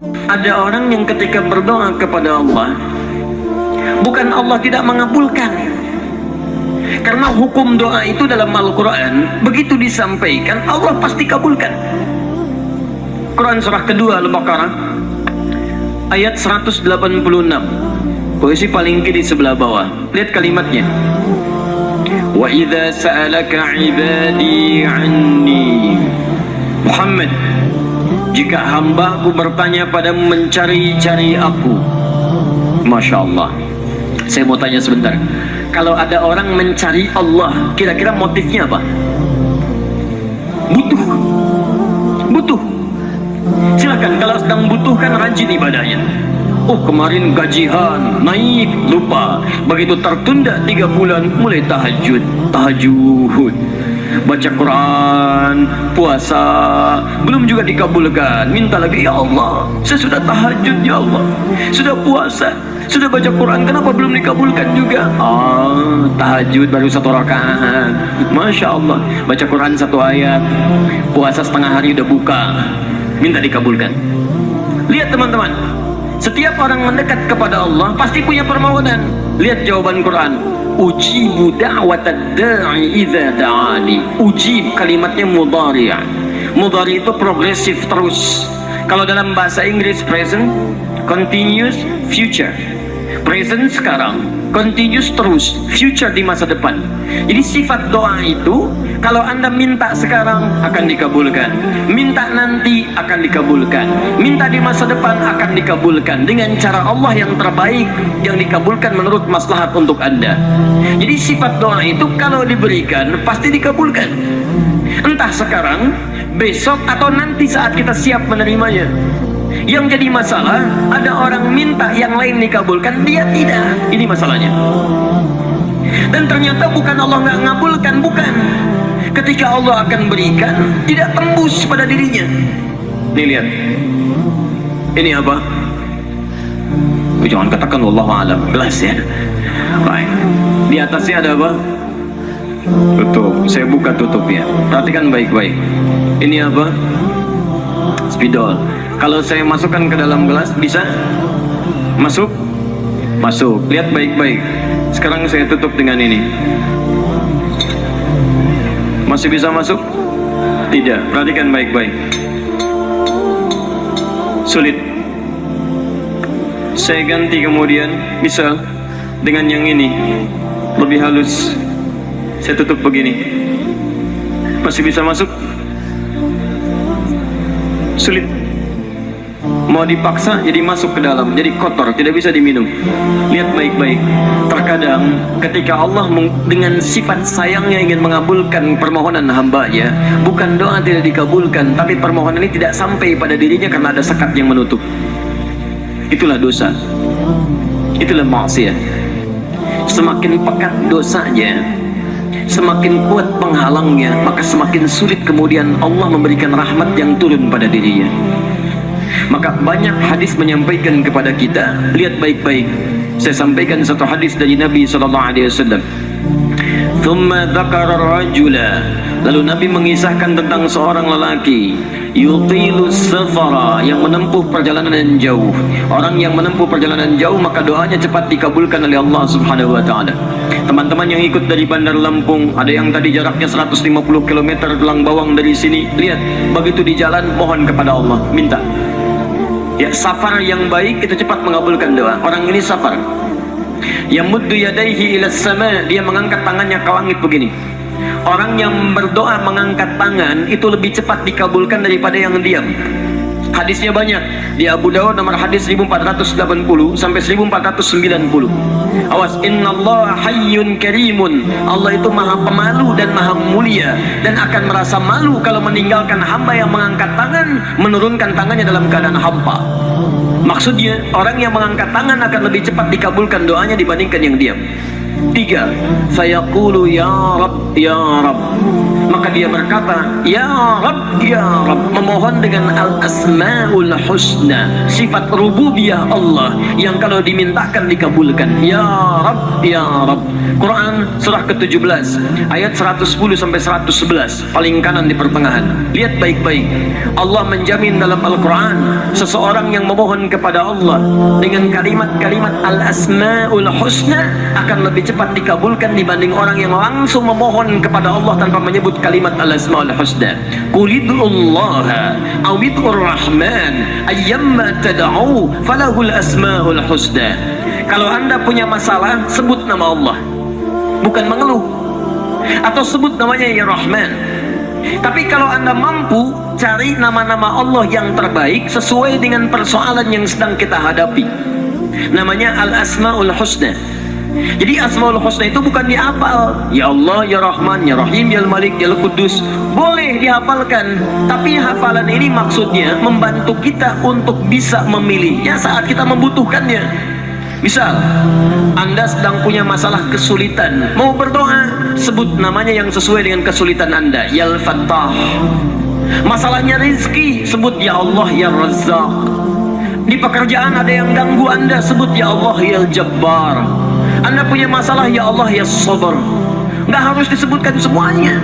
Ada orang yang ketika berdoa kepada Allah, bukan Allah tidak mengabulkan, karena hukum doa itu dalam Al-Quran begitu disampaikan Allah pasti kabulkan. Quran surah kedua Al-Baqarah ayat 186, posisi paling kiri sebelah bawah. Lihat kalimatnya. Wa idza sa'alaka 'ibadi 'anni, Muhammad, jika hambaku bertanya padamu mencari-cari aku. Masya Allah. Saya mau tanya sebentar, kalau ada orang mencari Allah, kira-kira motifnya apa? Butuh. Butuh. Silakan, kalau sedang butuhkan rajin ibadahnya. Oh, kemarin gajian naik, lupa. Begitu tertunda 3 bulan, mulai tahajud, baca Quran, puasa, belum juga dikabulkan. Minta lagi, ya Allah, saya sudah tahajud, ya Allah, sudah puasa, sudah baca Quran, kenapa belum dikabulkan juga? Tahajud baru 1 rakaat, Masya Allah. Baca Quran 1 ayat, puasa setengah hari udah buka, minta dikabulkan. Lihat teman-teman, setiap orang mendekat kepada Allah pasti punya permohonan. Lihat jawaban Quran. Ujibu da'watad da'i idza da'ani. Ujib kalimatnya mudhari'. Mudhari' itu progresif, terus. Kalau dalam bahasa Inggris present, continuous, future. Present sekarang, continuous terus, future di masa depan. Jadi sifat doa itu, kalau Anda minta sekarang akan dikabulkan, minta nanti akan dikabulkan, minta di masa depan akan dikabulkan dengan cara Allah yang terbaik, yang dikabulkan menurut maslahat untuk Anda. Jadi sifat doa itu kalau diberikan pasti dikabulkan, entah sekarang, besok, atau nanti saat kita siap menerimanya. Yang jadi masalah, ada orang minta yang lain dikabulkan, dia tidak. Ini masalahnya. Dan ternyata bukan Allah nggak ngabulkan, bukan. Ketika Allah akan berikan, tidak tembus pada dirinya. Nih lihat, ini apa? Jangan katakan wallahu a'lam, gelas ya. Baik. Di atasnya ada apa? Tutup. Saya buka tutupnya. Perhatikan baik-baik. Ini apa? Spidol. Kalau saya masukkan ke dalam gelas, bisa masuk? Masuk. Lihat baik-baik. Sekarang saya tutup dengan ini. Masih bisa masuk? Tidak. Perhatikan baik-baik. Sulit. Saya ganti kemudian, bisa dengan yang ini, lebih halus. Saya tutup begini. Masih bisa masuk? Sulit. Mau dipaksa jadi masuk ke dalam, jadi kotor, tidak bisa diminum. Lihat baik-baik. Terkadang ketika Allah dengan sifat sayangnya ingin mengabulkan permohonan hamba-Nya, bukan doa tidak dikabulkan, tapi permohonan ini tidak sampai pada dirinya karena ada sekat yang menutup. Itulah dosa, itulah maksiat. Semakin pekat dosanya, semakin kuat penghalangnya, maka semakin sulit kemudian Allah memberikan rahmat yang turun pada dirinya. Maka banyak hadis menyampaikan kepada kita, lihat baik-baik. Saya sampaikan satu hadis dari Nabi SAW. Thumma dzakara rajula, lalu Nabi mengisahkan tentang seorang lelaki, yutilu safara, yang menempuh perjalanan jauh. Orang yang menempuh perjalanan jauh, maka doanya cepat dikabulkan oleh Allah Subhanahu wa taala. Teman-teman yang ikut dari Bandar Lampung, ada yang tadi jaraknya 150 km Tulang Bawang dari sini, lihat, begitu di jalan mohon kepada Allah, minta. Ya, safar yang baik itu cepat mengabulkan doa. Orang ini safar. Yamuddu yadaihi ila sama, dia mengangkat tangannya ke langit begini. Orang yang berdoa mengangkat tangan itu lebih cepat dikabulkan daripada yang diam. Hadisnya banyak. Di Abu Dawud nomor hadis 1480 sampai 1490. Awas, innallaha hayyun karimun. Allah itu maha pemalu dan maha mulia, dan akan merasa malu kalau meninggalkan hamba yang mengangkat tangan, menurunkan tangannya dalam keadaan hampa. Maksudnya, orang yang mengangkat tangan akan lebih cepat dikabulkan doanya dibandingkan yang diam. 3. Sayaqulu ya Rabb, ya Rabb. Maka dia berkata, Ya Rabb, Ya Rabb, memohon dengan al-asma'ul husna, sifat rububiyah Allah yang kalau dimintakan dikabulkan. Ya Rabb, Ya Rabb. Quran surah ke-17 ayat 110 sampai 111, paling kanan di pertengahan. Lihat baik-baik. Allah menjamin dalam Al-Quran seseorang yang memohon kepada Allah dengan kalimat-kalimat al-asma'ul husna akan lebih cepat dikabulkan dibanding orang yang langsung memohon kepada Allah tanpa menyebut kalimat al-asma'ul husna. Qulid'ullaha awid'ur rahman ayyamma tad'u falahul asma'ul husna. Kalau Anda punya masalah, sebut nama Allah, bukan mengeluh, atau sebut namanya Ya Rahman. Tapi kalau Anda mampu, cari nama-nama Allah yang terbaik sesuai dengan persoalan yang sedang kita hadapi. Namanya Al-Asma'ul Husna. Jadi Asma'ul Husna itu bukan dihafal. Ya Allah, Ya Rahman, Ya Rahim, Ya Malik, Ya Qudus. Boleh dihafalkan, tapi hafalan ini maksudnya membantu kita untuk bisa memilihnya saat kita membutuhkannya. Misal, Anda sedang punya masalah kesulitan, mau berdoa, sebut namanya yang sesuai dengan kesulitan Anda. Ya Al-Fattah. Masalahnya rezeki, sebut Ya Allah, Ya Razzaq. Di pekerjaan ada yang ganggu Anda, sebut Ya Allah, Ya Jabbar. Anda punya masalah, Ya Allah, Ya Sabar. Nggak harus disebutkan semuanya.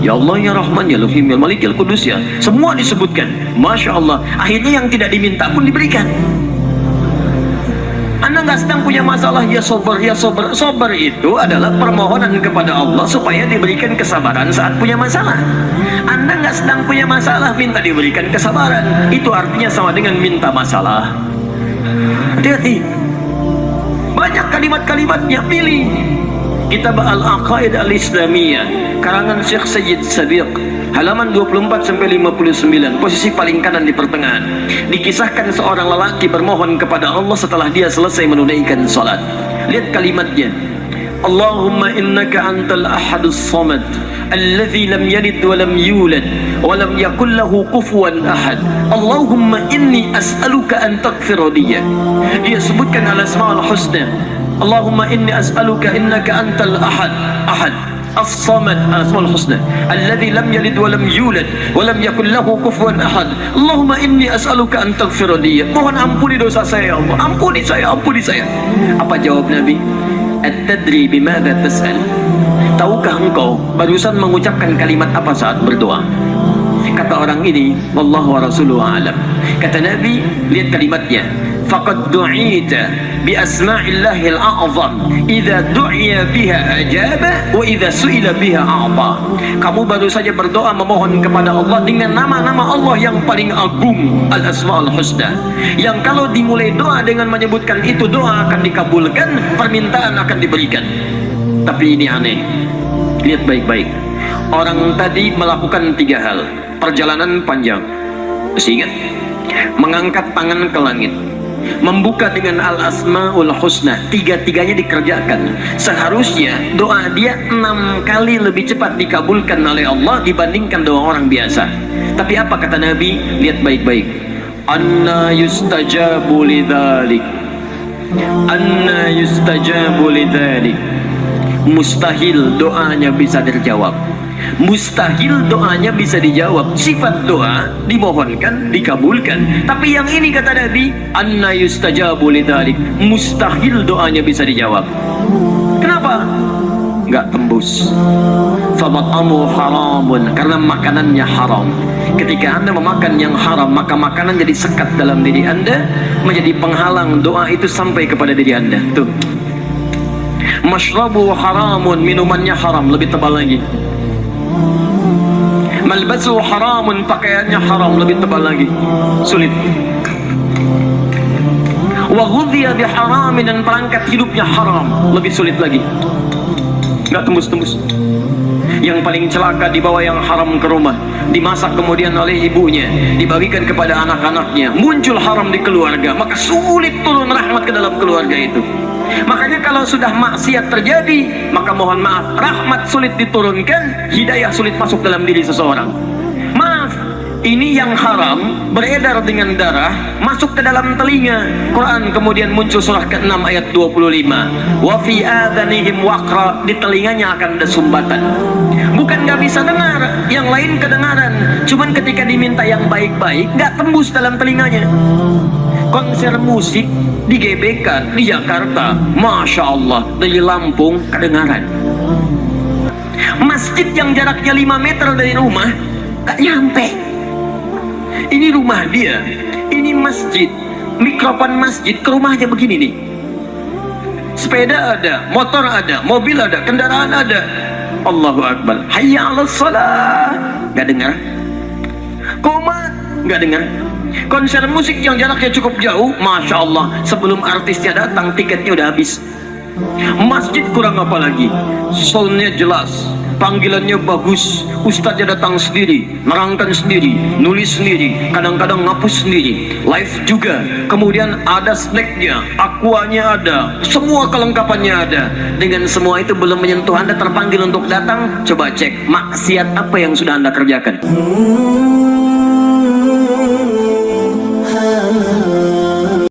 Ya Allah, Ya Rahman, Ya Rahim, Ya Malik, Ya Qudus, ya. Semua disebutkan. Masya Allah. Akhirnya yang tidak diminta pun diberikan. Anda nggak sedang punya masalah, Ya Sabar, Ya Sabar. Sabar itu adalah permohonan kepada Allah supaya diberikan kesabaran saat punya masalah. Anda nggak sedang punya masalah, minta diberikan kesabaran. Itu artinya sama dengan minta masalah. Hati-hati. Banyak kalimat-kalimatnya, pilih. Kitab Al-Aqaid Al-Islamiyah karangan Syekh Sayyid Sabiq, halaman 24 sampai 59, posisi paling kanan di pertengahan. Dikisahkan seorang lelaki bermohon kepada Allah setelah dia selesai menunaikan salat. Lihat kalimatnya. Allahumma innaka antal ahadus samad alladzi lam yalid wa lam yulad wa lam yakul lahu kufuwan ahad. Allahumma inni as'aluka an taghfira li. Dia sebutkan al-asmaul husna. Allahumma inni as'aluka innaka antal ahad as-samad, al-asmaul husna alladzi lam yalid wa lam yulad wa lam yakul lahu kufuwan ahad. Allahumma inni as'aluka an taghfira li. Mohon ampuni dosa saya, ya Allah. Ampuni saya, ampuni saya. Apa jawab Nabi? At-tadri bimadza tas'al? Tahukah engkau barusan mengucapkan kalimat apa saat berdoa? Kata orang ini, wallahu wa rasuluhu a'lam. Kata Nabi, lihat kalimatnya. Faqad du'ita bi asma'illahil a'zam idza du'iya biha ajaba wa idza su'ila biha a'ta. Kamu baru saja berdoa memohon kepada Allah dengan nama-nama Allah yang paling agung, al-asmaul husna, yang kalau dimulai doa dengan menyebutkan itu, doa akan dikabulkan, permintaan akan diberikan. Tapi ini aneh. Lihat baik-baik. Orang tadi melakukan 3 hal. Perjalanan panjang, masih ingat? Mengangkat tangan ke langit, membuka dengan al-asma'ul husna. 3-tiganya dikerjakan. Seharusnya doa dia 6 kali lebih cepat dikabulkan oleh Allah dibandingkan doa orang biasa. Tapi apa kata Nabi? Lihat baik-baik. Anna yustajabu lidzalik, anna yustajabu lidzalik. Mustahil doanya bisa terjawab. Mustahil doanya bisa dijawab. Sifat doa dimohonkan, dikabulkan. Tapi yang ini kata Nabi, anna yustajabu lidzalik, mustahil doanya bisa dijawab. Kenapa? Nggak tembus. Famat'amu haramun, karena makanannya haram. Ketika Anda memakan yang haram, maka makanan jadi sekat dalam diri Anda, menjadi penghalang doa itu sampai kepada diri Anda. Tuh. Mashrabu haramun, minumannya haram, lebih tebal lagi. Malbasu haramun, pakaiannya haram, lebih tebal lagi. Sulit. Wa ghudhiya biharamin, dan perangkat hidupnya haram, lebih sulit lagi. Nggak tembus-tembus. Yang paling celaka, dibawa yang haram ke rumah, dimasak kemudian oleh ibunya, dibagikan kepada anak-anaknya, muncul haram di keluarga, maka sulit turun rahmat ke dalam keluarga itu. Makanya kalau sudah maksiat terjadi, maka mohon maaf, rahmat sulit diturunkan, hidayah sulit masuk dalam diri seseorang. Maaf, Ini yang haram beredar dengan darah masuk ke dalam telinga. Quran kemudian muncul surah ke-6 ayat 25. Wa fi adhanihim waqra, di telinganya akan ada sumbatan. Bukan nggak bisa dengar, yang lain kedengaran. Cuman ketika diminta yang baik-baik nggak tembus dalam telinganya. Konser musik di GBK di Jakarta, Masya Allah, dari Lampung kedengaran. Masjid yang jaraknya 5 meter dari rumah gak nyampe. Ini rumah dia, ini masjid, mikrofon masjid ke rumahnya begini nih. Sepeda ada, motor ada, mobil ada, kendaraan ada. Allahu Akbar, hayya 'alas shalah, gak dengar. Koma, gak dengar. Konser musik yang jaraknya cukup jauh, Masya Allah, sebelum artisnya datang tiketnya udah habis. Masjid kurang apa lagi, soundnya jelas, panggilannya bagus, ustadznya datang sendiri, nerangkan sendiri, nulis sendiri, kadang-kadang ngapus sendiri, live juga, kemudian ada snacknya, aquanya ada, semua kelengkapannya ada. Dengan semua itu belum menyentuh Anda terpanggil untuk datang, coba cek maksiat apa yang sudah Anda kerjakan.